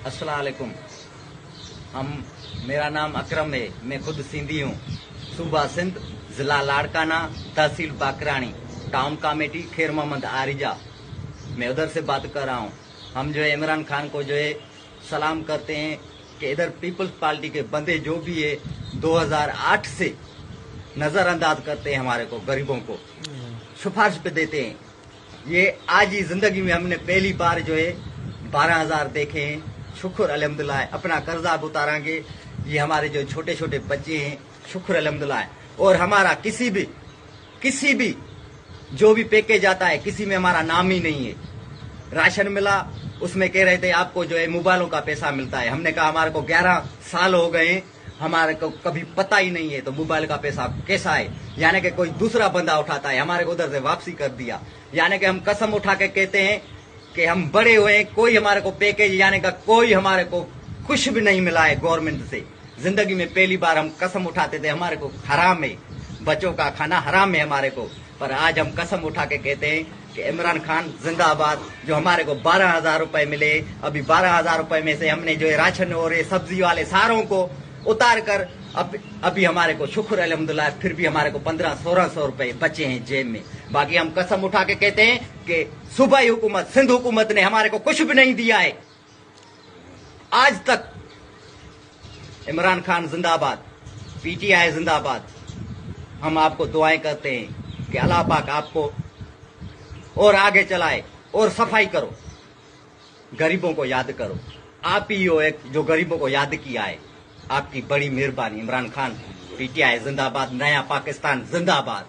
अस्सलाम वालेकुम। मेरा नाम अकरम है, मैं खुद सिंधी हूँ। सूबा सिंध, जिला लाड़काना, तहसील बाकरानी, टाउन कमेटी खैर मोहम्मद आरिजा। मैं उधर से बात कर रहा हूँ। हम जो है इमरान खान को जो है सलाम करते हैं कि इधर पीपल्स पार्टी के बंदे जो भी है 2008 से नजरअंदाज करते हैं, हमारे को गरीबों को सिफारिश पे देते हैं। ये आज ही जिंदगी में हमने पहली बार जो है 12,000 देखे हैं। शुक्र अल्हम्दुलिल्लाह, अपना कर्जा अब उतारेंगे। ये हमारे जो छोटे छोटे बच्चे हैं, शुक्र अल्हम्दुलिल्लाह। और हमारा किसी भी जो भी पैकेज आता है, किसी में हमारा नाम ही नहीं है। राशन मिला, उसमें कह रहे थे आपको जो है मोबाइलों का पैसा मिलता है। हमने कहा हमारे को 11 साल हो गए, हमारे को कभी पता ही नहीं है, तो मोबाइल का पैसा कैसा है? यानी कि कोई दूसरा बंदा उठाता है, हमारे को उधर से वापसी कर दिया। यानी कि हम कसम उठा के कहते हैं कि हम बड़े हुए हैं, कोई हमारे को पैकेज यानी का कोई हमारे को कुछ भी नहीं मिला है गवर्नमेंट से। जिंदगी में पहली बार हम कसम उठाते थे, हमारे को हराम है, बच्चों का खाना हराम है हमारे को। पर आज हम कसम उठा के कहते हैं कि इमरान खान जिंदाबाद। जो हमारे को 12,000 रुपए मिले, अभी 12,000 रुपए में से हमने जो है राशन और सब्जी वाले सारों को उतार कर अभी हमारे को शुक्र अल्हम्दुलिल्लाह फिर भी हमारे को 1500-1600 रुपए बचे हैं जेब में। बाकी हम कसम उठा के कहते हैं कि सूबाई हुकूमत, सिंध हुकूमत ने हमारे को कुछ भी नहीं दिया है आज तक। इमरान खान जिंदाबाद, पीटीआई जिंदाबाद। हम आपको दुआएं करते हैं कि अल्लाह पाक आपको और आगे चलाए और सफाई करो, गरीबों को याद करो। आप ही हो एक जो गरीबों को याद किया है, आपकी बड़ी मेहरबानी। इमरान खान, पीटीआई जिंदाबाद, नया पाकिस्तान जिंदाबाद।